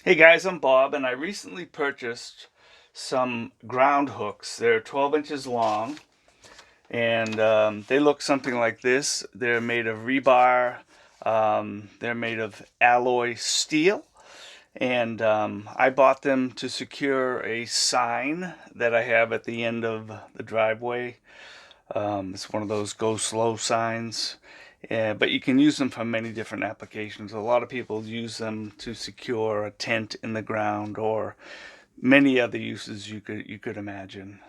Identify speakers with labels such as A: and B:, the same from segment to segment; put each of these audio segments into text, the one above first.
A: Hey guys, I'm Bob, and I recently purchased some ground hooks. They're 12 inches long, and they look something like this. They're made of rebar, they're made of alloy steel, and I bought them to secure a sign that I have at the end of the driveway. It's one of those go slow signs. Yeah, but you can use them for many different applications. A lot of people use them to secure a tent in the ground, or many other uses you could imagine.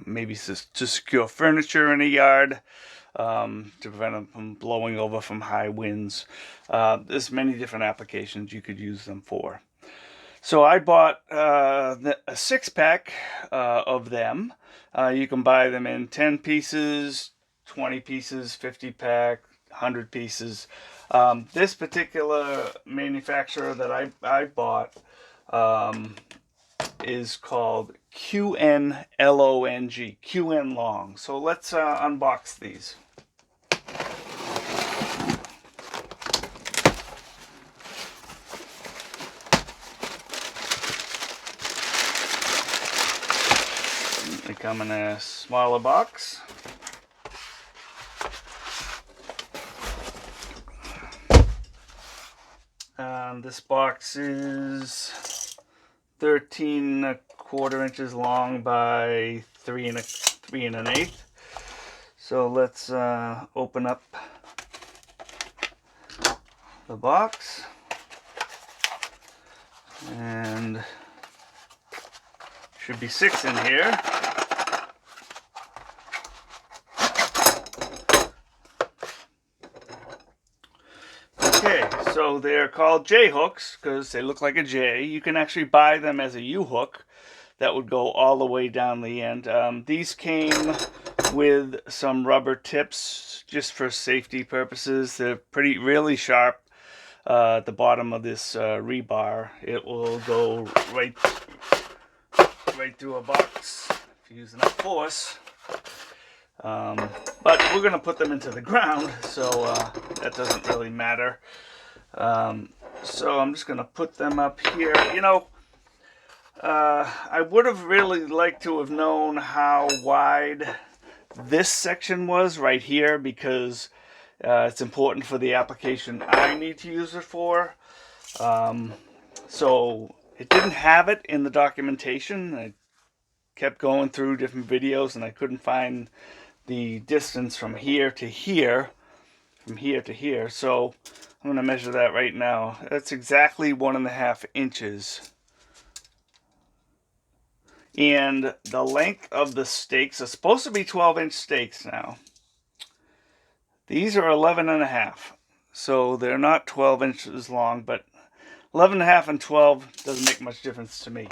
A: Maybe to secure furniture in a yard, to prevent them from blowing over from high winds. There's many different applications you could use them for. So I bought a 6-pack of them. You can buy them in 10 pieces, 20 pieces, 50 pack, 100 pieces. This particular manufacturer that I bought is called QNLONG, QNLONG. So let's unbox these. They come in a smaller box. This box is 13¼ inches long by 3 1/8. So let's open up the box, and should be 6 in here. Okay, so they're called J hooks because they look like a J. You can actually buy them as a U hook that would go all the way down the end. These came with some rubber tips just for safety purposes. They're really sharp. At the bottom of this rebar, it will go right through a box if you use enough force. But we're going to put them into the ground, so that doesn't really matter. So I'm just going to put them up here. You know, I would have really liked to have known how wide this section was right here, because it's important for the application I need to use it for. So it didn't have it in the documentation. I kept going through different videos and I couldn't find the distance from here to here, so I'm going to measure that right now. That's exactly 1.5 inches. And the length of the stakes are supposed to be 12-inch stakes now. These are 11.5, so they're not 12 inches long, but 11.5 and 12 doesn't make much difference to me.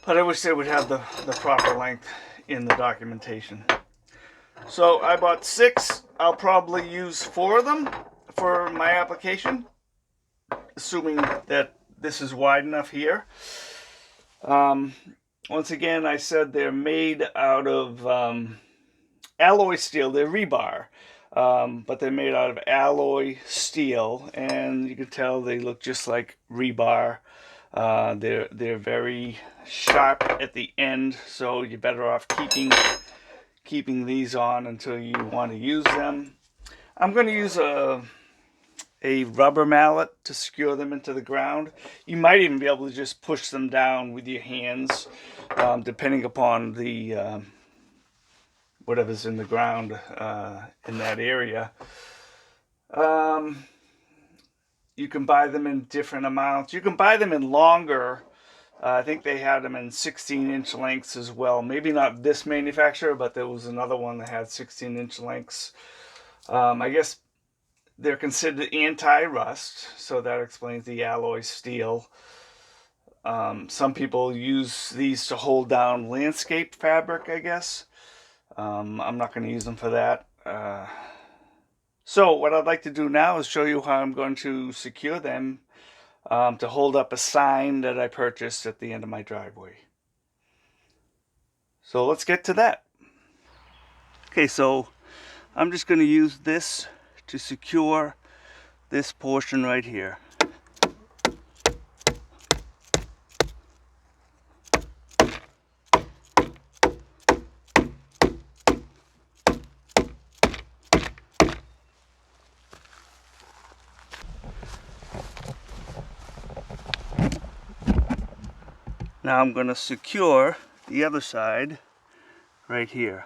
A: But I wish they would have the proper length in the documentation. So I bought 6. I'll probably use 4 of them for my application, assuming that this is wide enough here. Once again, I said they're made out of alloy steel. They're rebar, but they're made out of alloy steel, and you can tell they look just like rebar. They're very sharp at the end, so you're better off keeping these on until you want to use them. I'm going to use a rubber mallet to secure them into the ground. You might even be able to just push them down with your hands, depending upon the whatever's in the ground in that area. You can buy them in different amounts. You can buy them in longer. I think they had them in 16-inch lengths as well. Maybe not this manufacturer, but there was another one that had 16-inch lengths. I guess they're considered anti-rust, so that explains the alloy steel. Some people use these to hold down landscape fabric, I guess. I'm not going to use them for that. So what I'd like to do now is show you how I'm going to secure them to hold up a sign that I purchased at the end of my driveway. So let's get to that. Okay, so I'm just going to use this to secure this portion right here. Now I'm going to secure the other side right here.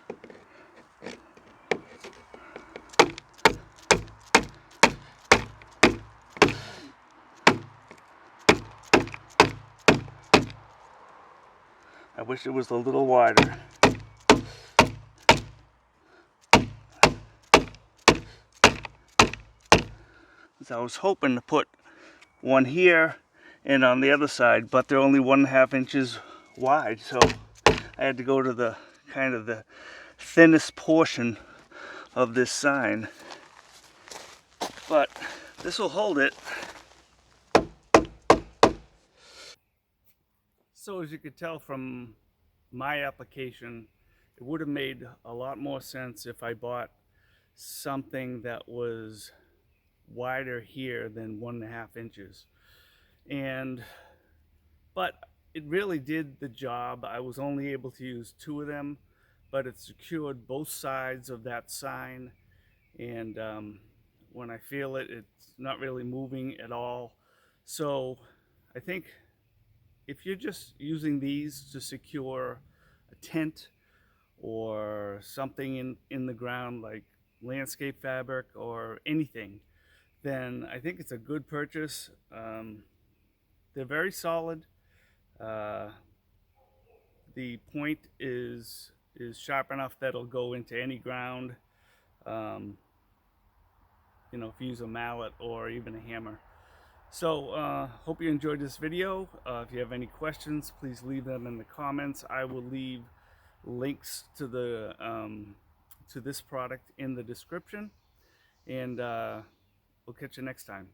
A: I wish it was a little wider. So I was hoping to put one here and on the other side, but they're only 1.5 inches wide, so I had to go to the kind of the thinnest portion of this sign. But this will hold it. So as you could tell from my application, it would have made a lot more sense if I bought something that was wider here than 1.5 inches. But it really did the job. I was only able to use 2 of them, but it secured both sides of that sign. And when I feel it, it's not really moving at all. So I think if you're just using these to secure a tent or something in the ground like landscape fabric or anything, then I think it's a good purchase. They're very solid. The point is sharp enough that it'll go into any ground. You know, if you use a mallet or even a hammer. So hope you enjoyed this video. If you have any questions, please leave them in the comments. I will leave links to the to this product in the description, and we'll catch you next time.